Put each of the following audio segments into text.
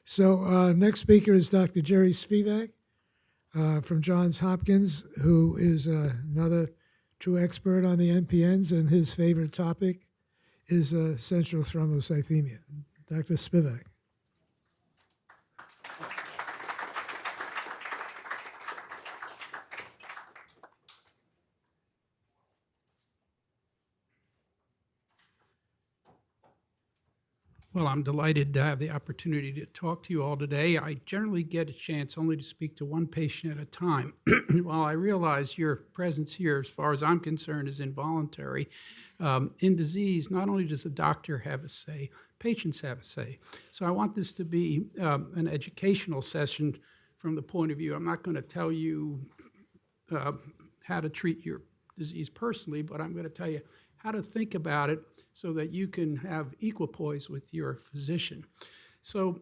So next speaker is Dr. Jerry Spivak from Johns Hopkins, who is another true expert on the MPNs, and his favorite topic is central thrombocythemia. Dr. Spivak. Well, I'm delighted to have the opportunity to talk to you all today. I generally get a chance only to speak to one patient at a time. While I realize your presence here, as far as I'm concerned, is involuntary, in disease, not only does the doctor have a say, patients have a say. So I want this to be an educational session from the point of view, I'm not going to tell you how to treat your disease personally, but I'm going to tell you how to think about it so that you can have equipoise with your physician. So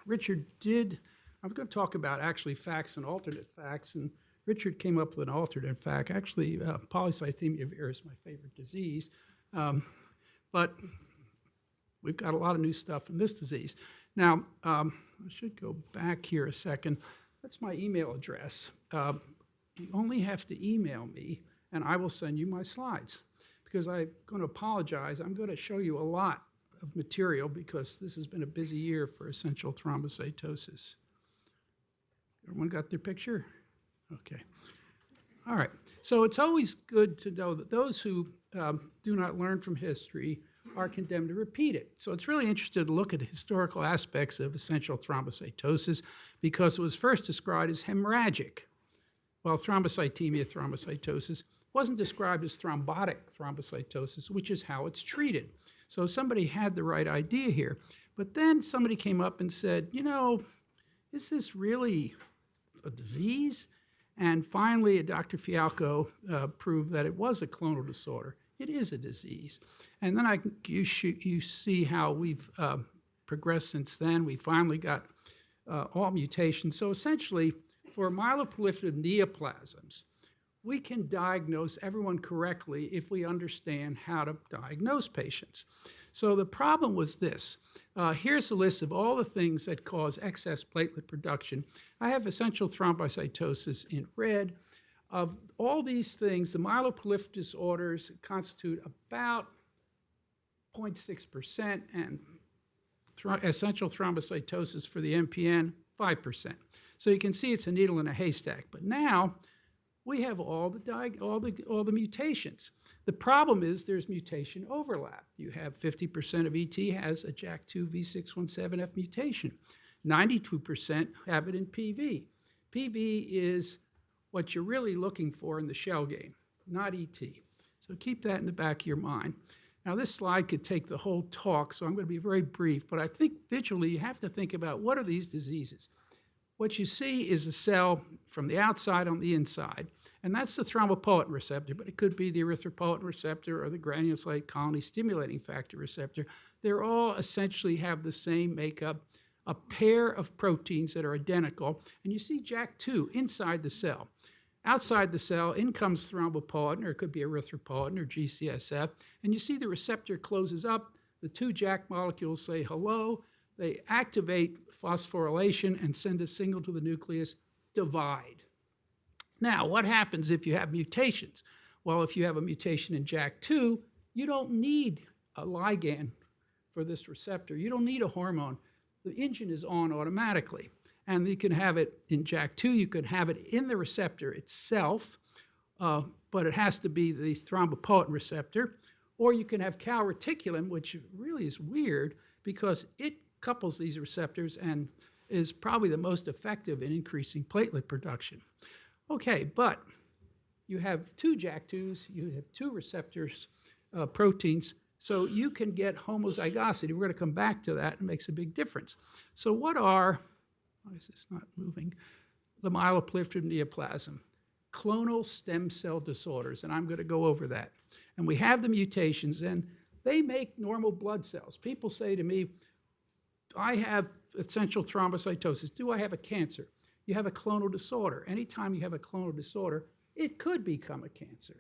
Richard I'm going to talk about actually facts and alternate facts, and Richard came up with an alternate fact. Actually, polycythemia vera is my favorite disease, but we've got a lot of new stuff in this disease. Now, I should go back here a second. That's my email address. You only have to email me, and I will send you my slides. Because I'm going to apologize, I'm going to show you a lot of material because this has been a busy year for essential thrombocytosis. Everyone got their picture? Okay. All right. So it's always good to know that those who do not learn from history are condemned to repeat it. So it's really interesting to look at the historical aspects of essential thrombocytosis because it was first described as hemorrhagic, while thrombocythemia, wasn't described as thrombotic thrombocytosis, which is how it's treated. So somebody had the right idea here. But then somebody came up and said, you know, is this really a disease? And finally, Dr. Fialco proved that it was a clonal disorder. It is a disease. And then you see how we've progressed since then. We finally got all mutations. So essentially, for myeloproliferative neoplasms, we can diagnose everyone correctly if we understand how to diagnose patients. So the problem was this. Here's a list of all the things that cause excess platelet production. I have essential thrombocytosis in red. Of all these things, the myeloproliferative disorders constitute about 0.6%, and essential thrombocytosis for the MPN, 5%. So you can see it's a needle in a haystack. But now, we have all the mutations. The problem is there's mutation overlap. You have 50% of ET has a JAK2 V617F mutation. 92% have it in PV. PV is what you're really looking for in the shell game, not ET. So keep that in the back of your mind. Now this slide could take the whole talk, so I'm going to be very brief, but I think visually you have to think about what are these diseases. What you see is a cell from the outside on the inside, and that's the thrombopoietin receptor, but it could be the erythropoietin receptor or the granulocyte colony stimulating factor receptor. They're all essentially have the same makeup, a pair of proteins that are identical, and you see JAK2 inside the cell. Outside the cell, in comes thrombopoietin, or it could be erythropoietin or GCSF, and you see the receptor closes up, the two JAK molecules say hello, they activate phosphorylation and send a signal to the nucleus, divide. Now, what happens if you have mutations? Well, if you have a mutation in JAK2, you don't need a ligand for this receptor. You don't need a hormone. The engine is on automatically. And you can have it in JAK2, you can have it in the receptor itself, but it has to be the thrombopoietin receptor, or you can have calreticulin, which really is weird because it couples these receptors and is probably the most effective in increasing platelet production. Okay, but you have two JAK2s, you have two receptors, proteins, so you can get homozygosity. We're going to come back to that. It makes a big difference. So what are, why is this not moving? The myeloproliferative neoplasm, clonal stem cell disorders, and I'm going to go over that. And we have the mutations, and they make normal blood cells. People say to me, I have essential thrombocytosis. Do I have a cancer? You have a clonal disorder. Anytime you have a clonal disorder, it could become a cancer.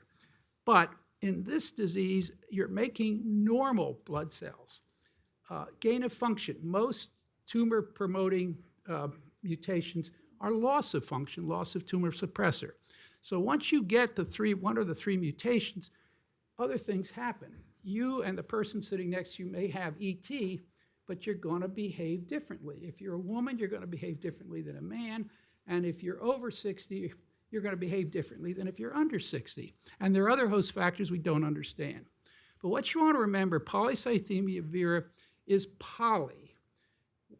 But in this disease, you're making normal blood cells. gain of function. Most tumor-promoting mutations are loss of function, loss of tumor suppressor. So once you get one of the three mutations, other things happen. You and the person sitting next to you may have ET, but you're going to behave differently. If you're a woman, you're going to behave differently than a man. And if you're over 60, you're going to behave differently than if you're under 60. And there are other host factors we don't understand. But what you want to remember, polycythemia vera is poly.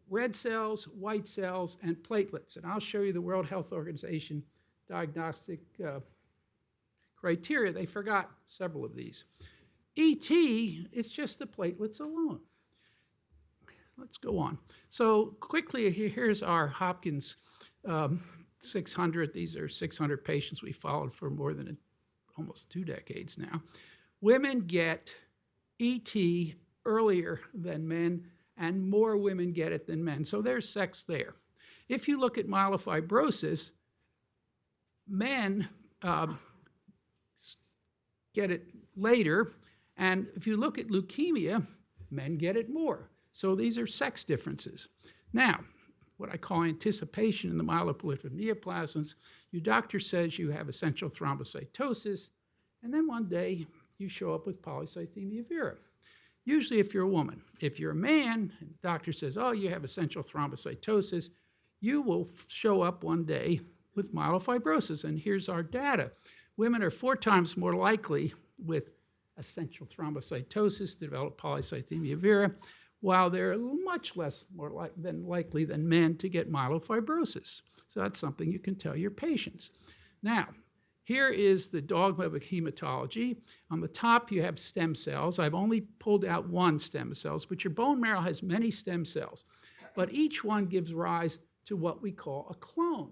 Red cells, white cells, and platelets. And I'll show you the World Health Organization Diagnostic Criteria. They forgot several of these. ET is just the platelets alone. Let's go on. So quickly, here's our Hopkins 600. These are 600 patients we followed for more than almost 2 decades now. Women get ET earlier than men, and more women get it than men. So there's sex there. If you look at myelofibrosis, men get it later, and if you look at leukemia, men get it more. So these are sex differences. Now, what I call anticipation in the myeloproliferative neoplasms, your doctor says you have essential thrombocytosis, and then one day you show up with polycythemia vera. Usually if you're a woman. If you're a man, and the doctor says, oh, you have essential thrombocytosis, you will show up one day with myelofibrosis. And here's our data. Women are 4 times more likely with essential thrombocytosis to develop polycythemia vera, while they're much less likely than men to get myelofibrosis. So that's something you can tell your patients. Now, here is the dogma of hematology. On the top, you have stem cells. I've only pulled out one stem cells, but your bone marrow has many stem cells. But each one gives rise to what we call a clone.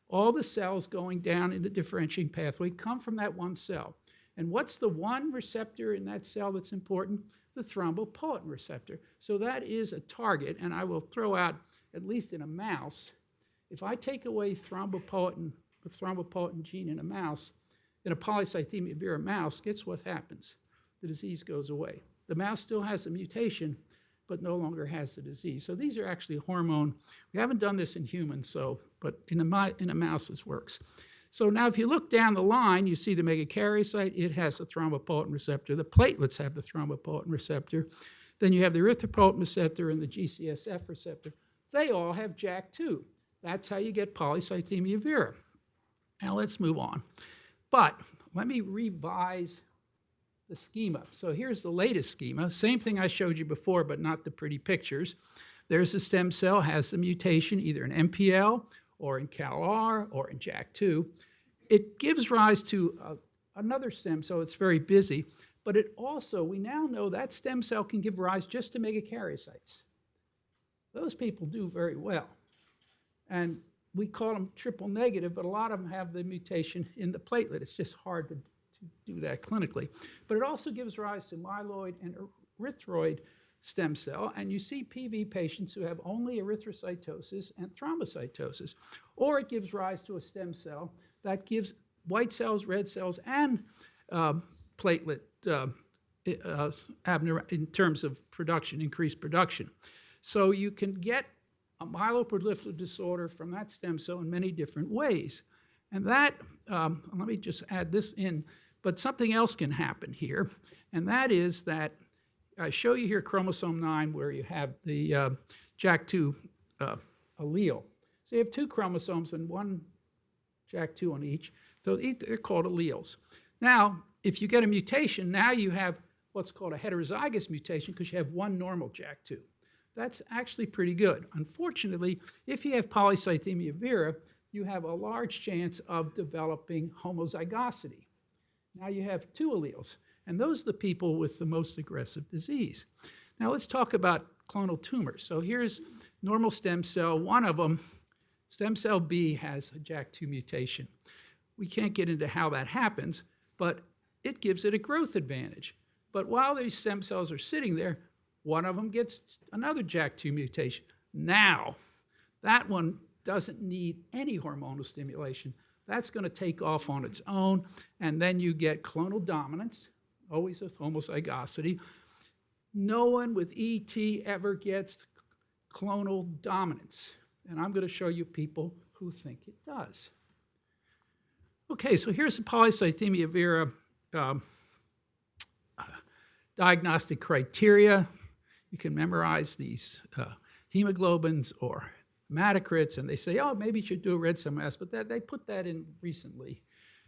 All the cells going down in the differentiating pathway come from that one cell. And what's the one receptor in that cell that's important? The thrombopoietin receptor. So that is a target, and I will throw out, at least in a mouse, if I take away the thrombopoietin gene in a mouse, in a polycythemia vera mouse, guess what happens? The disease goes away. The mouse still has the mutation, but no longer has the disease. So these are actually hormone. We haven't done this in humans, but in a mouse this works. So now if you look down the line, you see the megakaryocyte, it has a thrombopoietin receptor. The platelets have the thrombopoietin receptor. Then you have the erythropoietin receptor and the GCSF receptor. They all have JAK2. That's how you get polycythemia vera. Now let's move on. But let me revise the schema. So here's the latest schema. Same thing I showed you before, but not the pretty pictures. There's a stem cell, has the mutation, either in MPL or in CALR or in JAK2. It gives rise to another stem cell. It's very busy, but it also, we now know that stem cell can give rise just to megakaryocytes. Those people do very well. And we call them triple negative, but a lot of them have the mutation in the platelet. It's just hard to do that clinically. But it also gives rise to myeloid and erythroid stem cell, and you see PV patients who have only erythrocytosis and thrombocytosis. Or it gives rise to a stem cell that gives white cells, red cells, and platelet in terms of production, increased production. So you can get a myeloproliferative disorder from that stem cell in many different ways. And that, let me just add this in, but something else can happen here, and that is that I show you here chromosome 9 where you have the JAK2 allele. So you have 2 chromosomes and 1 JAK2 on each, so they're called alleles. Now, if you get a mutation, now you have what's called a heterozygous mutation because you have 1 normal JAK2. That's actually pretty good. Unfortunately, if you have polycythemia vera, you have a large chance of developing homozygosity. Now you have 2 alleles, and those are the people with the most aggressive disease. Now let's talk about clonal tumors. So here's normal stem cell. One of them, stem cell B, has a JAK2 mutation. We can't get into how that happens, but it gives it a growth advantage. But while these stem cells are sitting there, one of them gets another JAK2 mutation. Now, that one doesn't need any hormonal stimulation. That's going to take off on its own, and then you get clonal dominance, always with homozygosity. No one with ET ever gets clonal dominance. And I'm going to show you people who think it does. Okay, so here's the polycythemia vera diagnostic criteria. You can memorize these hemoglobins or hematocrits, and they say, oh, maybe you should do a red cell mass, but they put that in recently.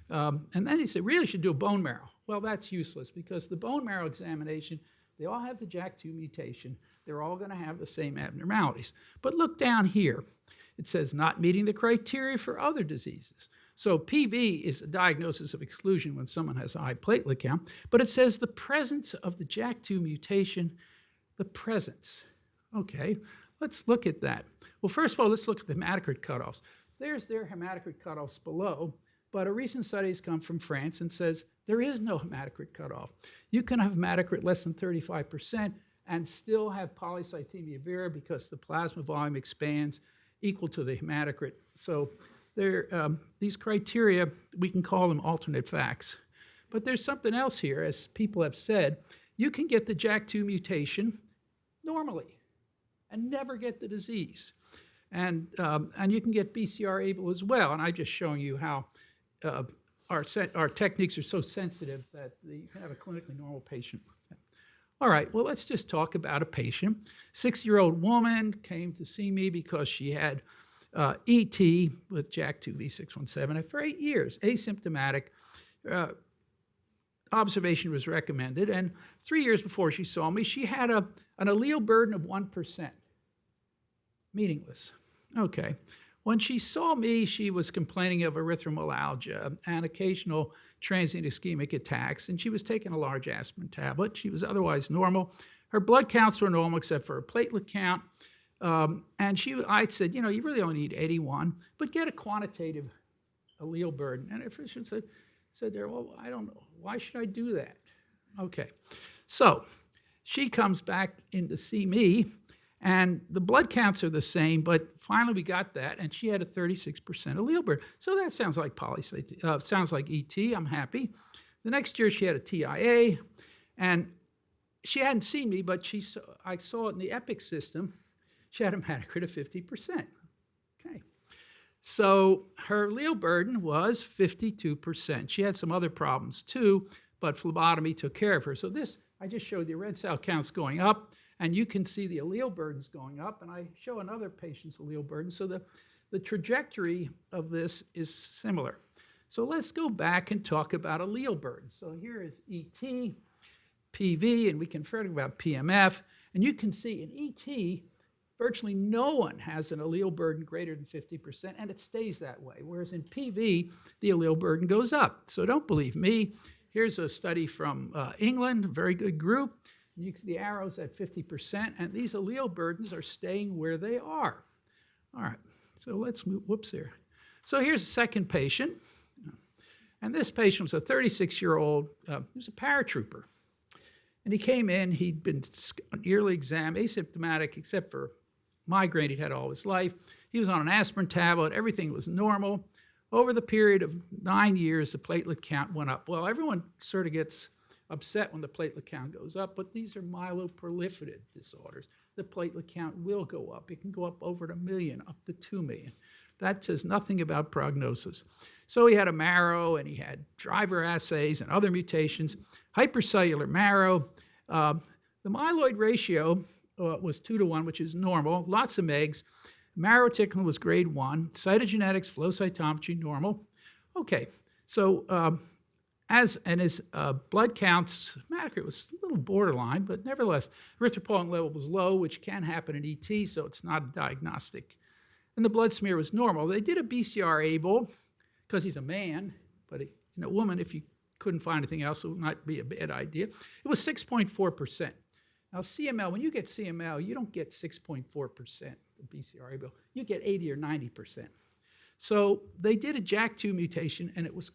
And then they say, really should do a bone marrow. Well, that's useless because the bone marrow examination, they all have the JAK2 mutation. They're all going to have the same abnormalities. But look down here. It says not meeting the criteria for other diseases. So PV is a diagnosis of exclusion when someone has a high platelet count, but it says the presence of the JAK2 mutation, the presence. Okay, let's look at that. Well, first of all, let's look at the hematocrit cutoffs. There's their hematocrit cutoffs below, but a recent study has come from France and says there is no hematocrit cutoff. You can have hematocrit less than 35% and still have polycythemia vera because the plasma volume expands equal to the hematocrit. So these criteria, we can call them alternate facts. But there's something else here, as people have said. You can get the JAK2 mutation normally and never get the disease. And you can get BCR-ABL as well. And I'm just showing you how our techniques are so sensitive that you can have a clinically normal patient. All right, well, let's just talk about a patient. 6-year-old woman came to see me because she had ET with JAK2 V617 for 8 years, asymptomatic. Observation was recommended, and 3 years before she saw me, she had an allele burden of 1%. Meaningless. Okay. When she saw me, she was complaining of erythromelalgia and occasional transient ischemic attacks, and she was taking a large aspirin tablet. She was otherwise normal. Her blood counts were normal except for her platelet count. And I said, you really only need 81, but get a quantitative allele burden. And the physician said there, well, I don't know. Why should I do that? Okay. So she comes back in to see me, and the blood counts are the same, but finally we got that, and she had a 36% allele burden. So that sounds like sounds like ET. I'm happy. The next year she had a TIA, and she hadn't seen me, but I saw it in the EPIC system. She had a hematocrit of 50%. Okay. So her allele burden was 52%. She had some other problems too, but phlebotomy took care of her. So this, I just showed you red cell counts going up, and you can see the allele burdens going up, and I show another patient's allele burden. So the trajectory of this is similar. So let's go back and talk about allele burden. So here is ET, PV, and we can further about PMF, and you can see in ET, virtually no one has an allele burden greater than 50%, and it stays that way, whereas in PV, the allele burden goes up. So don't believe me. Here's a study from England, a very good group. You can see the arrows at 50%, and these allele burdens are staying where they are. All right, so let's move, whoops here. So here's a second patient, and this patient was a 36-year-old, he was a paratrooper. And he came in, he'd been on yearly exam, asymptomatic except for migraine he'd had all his life. He was on an aspirin tablet, everything was normal. Over the period of 9 years, the platelet count went up. Well, everyone sort of gets upset when the platelet count goes up, but these are myeloproliferative disorders. The platelet count will go up. It can go up over 1 million, up to 2 million. That says nothing about prognosis. So he had a marrow, and he had driver assays and other mutations, hypercellular marrow. The myeloid ratio was 2-to-1, which is normal, lots of megs. Marrow tickling was grade 1. Cytogenetics, flow cytometry, normal. Okay, so his blood counts, hematocrit was a little borderline, but nevertheless, erythropoietin level was low, which can happen in ET, so it's not a diagnostic. And the blood smear was normal. They did a BCR-ABL because he's a man, but in a woman, if you couldn't find anything else, it would not be a bad idea. It was 6.4%. Now, CML, when you get CML, you don't get 6.4% of BCR-ABL. You get 80 or 90%. So they did a JAK2 mutation, and it was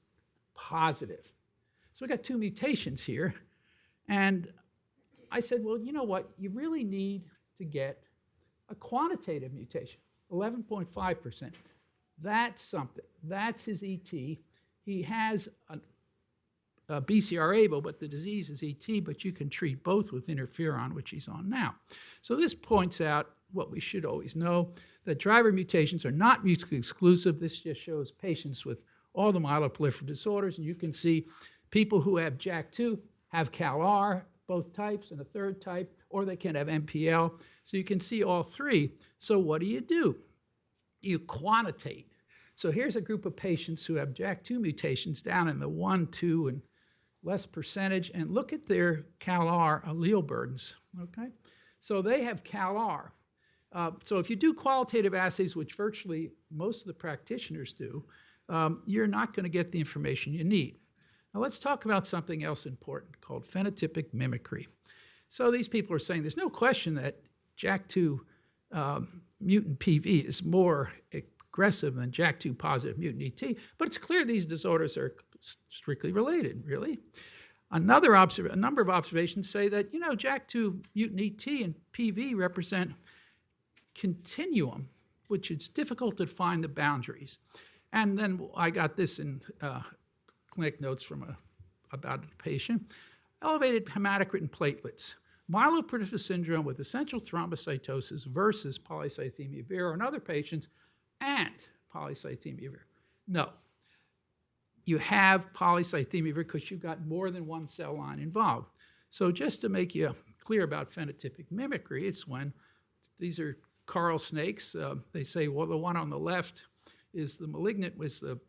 positive. So we got 2 mutations here. And I said, well, you know what? You really need to get a quantitative mutation, 11.5%. That's something. That's his ET. He has BCR-ABL, but the disease is ET, but you can treat both with interferon, which he's on now. So this points out what we should always know, that driver mutations are not mutually exclusive. This just shows patients with all the myeloproliferative disorders, and you can see people who have JAK2 have CALR, both types, and a third type, or they can have MPL. So you can see all three. So what do? You quantitate. So here's a group of patients who have JAK2 mutations down in the 1, 2, and less percentage, and look at their CALR allele burdens, okay? So they have CALR. So if you do qualitative assays, which virtually most of the practitioners do, you're not going to get the information you need. Now let's talk about something else important called phenotypic mimicry. So these people are saying there's no question that JAK2 mutant PV is more aggressive than JAK2 positive mutant ET, but it's clear these disorders are strictly related, really. A number of observations say that, JAK2 mutant ET and PV represent continuum, which it's difficult to find the boundaries. And then I got this in clinic notes from about a patient. Elevated hematocrit and platelets, myeloproliferative syndrome with essential thrombocytosis versus polycythemia vera in other patients, and polycythemia vera. No, you have polycythemia vera because you've got more than one cell line involved. So just to make you clear about phenotypic mimicry, it's when these are coral snakes. They say, well, the one on the left is the malignant, was the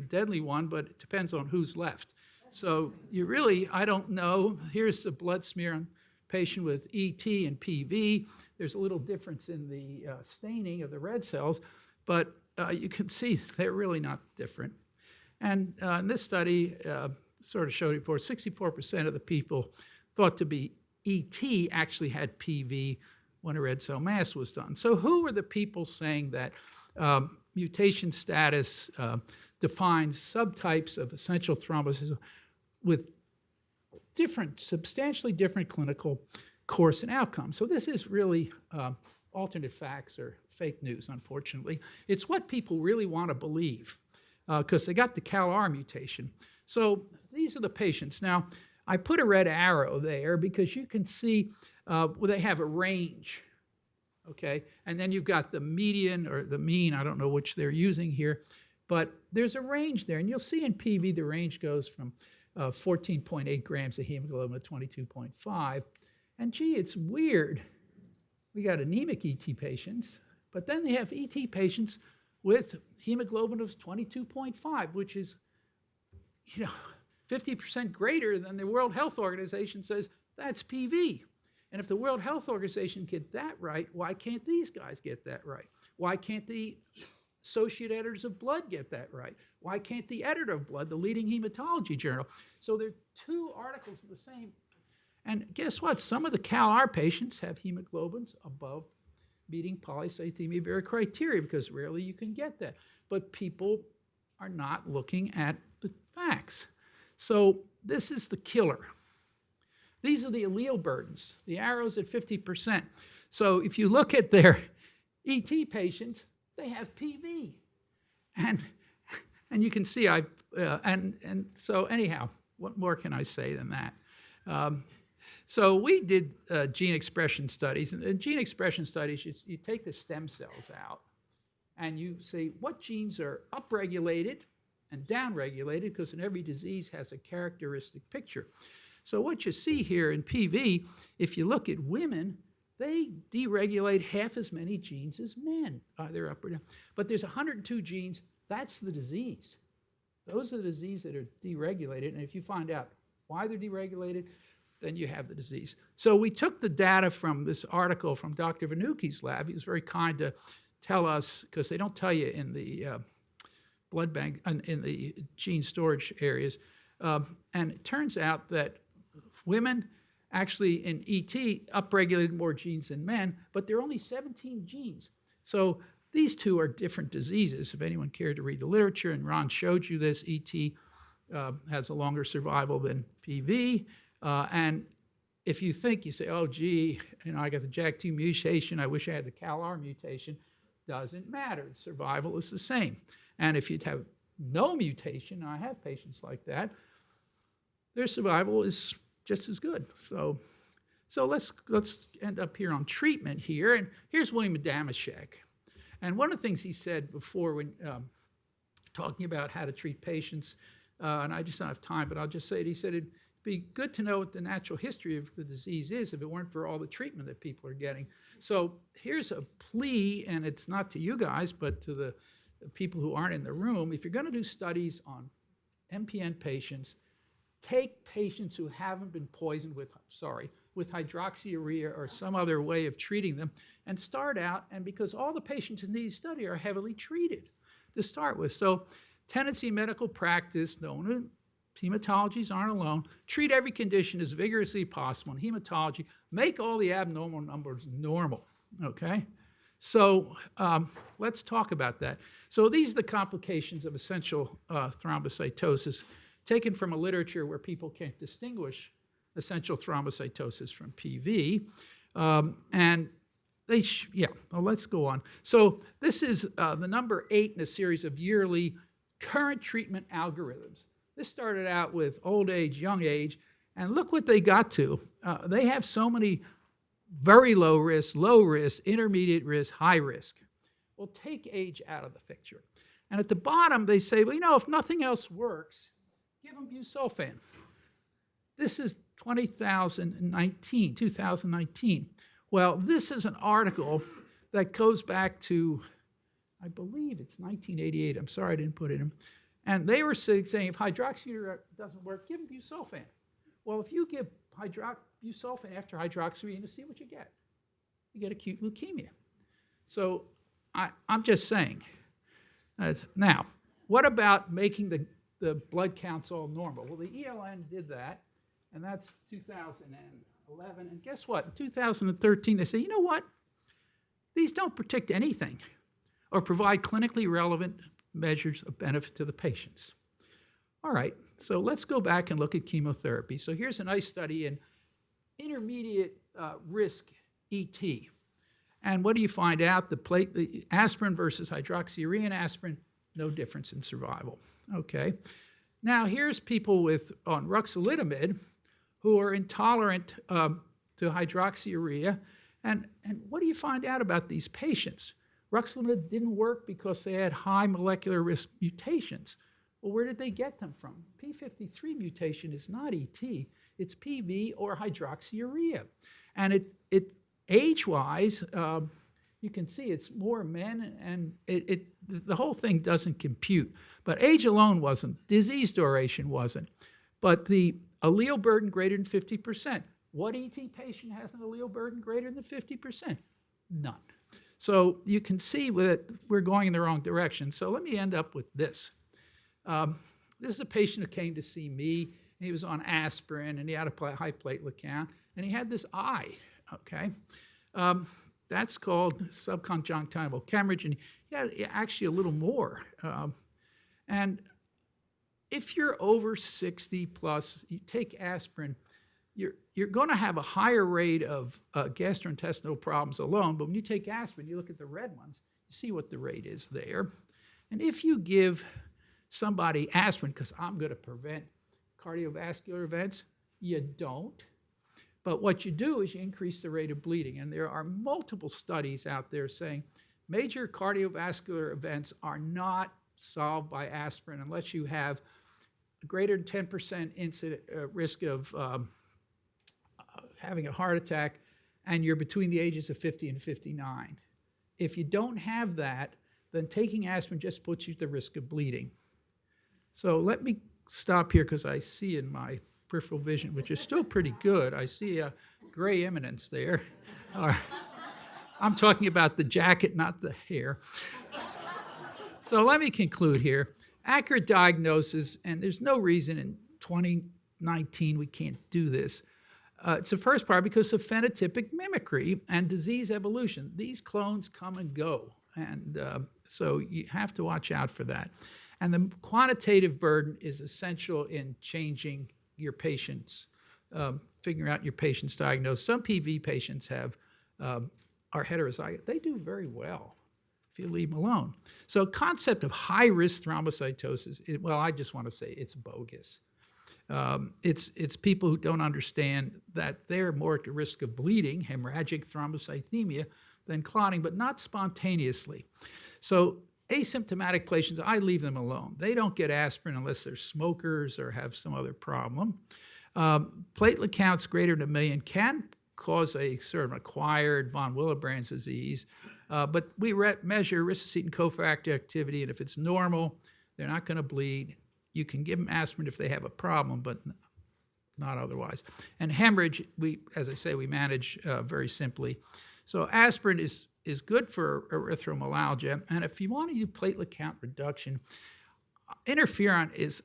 deadly one, but it depends on who's left. So you really, I don't know. Here's the blood smear on patient with ET and PV. There's a little difference in the staining of the red cells, but you can see they're really not different. And in this study, sort of showed before, 64% of the people thought to be ET actually had PV when a red cell mass was done. So who were the people saying that mutation status defines subtypes of essential thrombosis with substantially different clinical course and outcome? So this is really alternate facts or fake news, unfortunately. It's what people really want to believe because they got the CALR mutation. So these are the patients. Now, I put a red arrow there because you can see they have a range, okay? And then you've got the median or the mean, I don't know which they're using here, but there's a range there. And you'll see in PV the range goes from 14.8 grams of hemoglobin to 22.5. And gee, it's weird. We got anemic ET patients, but then they have ET patients with hemoglobin of 22.5, which is, 50% greater than the World Health Organization says that's PV. And if the World Health Organization get that right, why can't these guys get that right? Why can't the associate editors of blood get that right? Why can't the editor of blood, the leading hematology journal? So there are two articles of the same. And guess what? Some of the CALR patients have hemoglobins above meeting polycythemia vera criteria because rarely you can get that. But people are not looking at the facts. So this is the killer. These are the allele burdens, the arrows at 50%. So if you look at their ET patients, they have PV. And you can see and so anyhow, what more can I say than that? So we did gene expression studies. And in gene expression studies, you take the stem cells out and you say what genes are upregulated and downregulated, because in every disease has a characteristic picture. So what you see here in PV, if you look at women, they deregulate half as many genes as men, either up or down. But there's 102 genes, that's the disease. Those are the diseases that are deregulated, and if you find out why they're deregulated, then you have the disease. So we took the data from this article from Dr. Vanucchi's lab. He was very kind to tell us, because they don't tell you in the blood bank, in the gene storage areas. And it turns out that women actually in ET upregulated more genes than men, but there are only 17 genes. So these two are different diseases. If anyone cared to read the literature, and Ron showed you this, ET has a longer survival than PV. And if you think, you say, oh, gee, I got the JAK2 mutation, I wish I had the CALR mutation, doesn't matter. The survival is the same. And if you'd have no mutation, and I have patients like that, their survival is just as good. So let's end up here on treatment here. And here's William Adamczyk. And one of the things he said before when talking about how to treat patients, and I just don't have time, but I'll just say it. He said it'd be good to know what the natural history of the disease is if it weren't for all the treatment that people are getting. So here's a plea, and it's not to you guys, but to the people who aren't in the room. If you're going to do studies on MPN patients, take patients who haven't been poisoned with hydroxyurea or some other way of treating them, and start out, and because all the patients in these study are heavily treated to start with. So tendency in medical practice, known hematologies aren't alone, treat every condition as vigorously possible in hematology, make all the abnormal numbers normal, okay? So let's talk about that. So these are the complications of essential thrombocytosis taken from a literature where people can't distinguish essential thrombocytosis from PV. And they, let's go on. So this is the number 8 in a series of yearly current treatment algorithms. This started out with old age, young age, and look what they got to. They have so many very low risk, intermediate risk, high risk. Well, take age out of the picture. And at the bottom, they say, well, if nothing else works, give them busulfan. This is 2019. Well, this is an article that goes back to, I believe it's 1988. I'm sorry I didn't put it in. And they were saying if hydroxyurea doesn't work, give them busulfan. Well, if you give busulfan after hydroxyurea, see what you get. You get acute leukemia. So I'm just saying. Now, what about making the blood counts all normal? Well, the ELN did that, and that's 2011. And guess what? In 2013, they say, you know what? These don't predict anything or provide clinically relevant measures of benefit to the patients. All right, so let's go back and look at chemotherapy. So here's a nice study in intermediate risk ET. And what do you find out? The aspirin versus hydroxyurea and aspirin, no difference in survival. Okay. Now here's people on ruxolitinib who are intolerant to hydroxyurea. And what do you find out about these patients? Ruxolitinib didn't work because they had high molecular risk mutations. Well, where did they get them from? P53 mutation is not ET, it's PV or hydroxyurea. And it age-wise, you can see it's more men, and the whole thing doesn't compute. But age alone wasn't, disease duration wasn't. But the allele burden greater than 50%. What ET patient has an allele burden greater than 50%? None. So you can see that we're going in the wrong direction. So let me end up with this. This is a patient who came to see me, and he was on aspirin, and he had a high platelet count, and he had this eye, okay? That's called subconjunctival hemorrhage, and he had actually a little more. And if you're over 60 plus, you take aspirin, you're going to have a higher rate of gastrointestinal problems alone, but when you take aspirin, you look at the red ones, you see what the rate is there. And if you give somebody aspirin, because I'm going to prevent cardiovascular events, you don't. But what you do is you increase the rate of bleeding. And there are multiple studies out there saying major cardiovascular events are not solved by aspirin unless you have a greater than 10% risk of having a heart attack, and you're between the ages of 50 and 59. If you don't have that, then taking aspirin just puts you at the risk of bleeding. So let me stop here because I see in my peripheral vision, which is still pretty good, I see a gray eminence there. I'm talking about the jacket, not the hair. So let me conclude here. Accurate diagnosis, and there's no reason in 2019 we can't do this. It's the first part because of phenotypic mimicry and disease evolution. These clones come and go, and so you have to watch out for that. And the quantitative burden is essential in changing your patients, figuring out your patient's diagnosis. Some PV patients are heterozygous. They do very well if you leave them alone. So concept of high-risk thrombocytosis, I just want to say it's bogus. It's people who don't understand that they're more at the risk of bleeding, hemorrhagic thrombocythemia, than clotting, but not spontaneously. So asymptomatic patients, I leave them alone. They don't get aspirin unless they're smokers or have some other problem. Platelet counts greater than 1 million can cause a sort of acquired von Willebrand's disease, but we measure erythrocyte and cofactor activity, and if it's normal, they're not going to bleed. You can give them aspirin if they have a problem, but not otherwise. And hemorrhage, as I say, we manage very simply. So aspirin is good for erythromelalgia, and if you want to do platelet count reduction, interferon is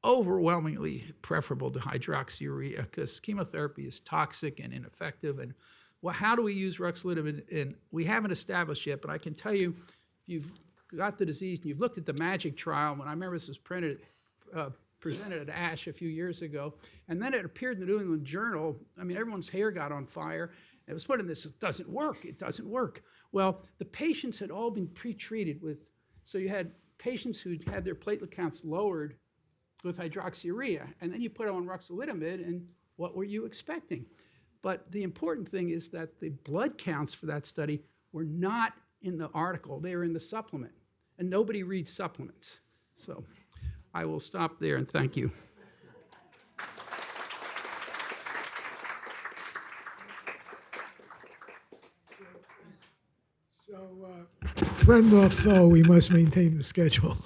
overwhelmingly preferable to hydroxyurea because chemotherapy is toxic and ineffective. And well, how do we use ruxolitinib? And we haven't established yet, but I can tell you, if you've got the disease and you've looked at the MAGIC trial, when I remember this was presented at ASH a few years ago, and then it appeared in the New England Journal. I mean, everyone's hair got on fire. It was put in this, it doesn't work, it doesn't work. Well, the patients had all been pre-treated with, so you had patients who had their platelet counts lowered with hydroxyurea, and then you put on ruxolitinib, and what were you expecting? But the important thing is that the blood counts for that study were not in the article, they were in the supplement, and nobody reads supplements. So I will stop there, and thank you. So, friend or foe, we must maintain the schedule.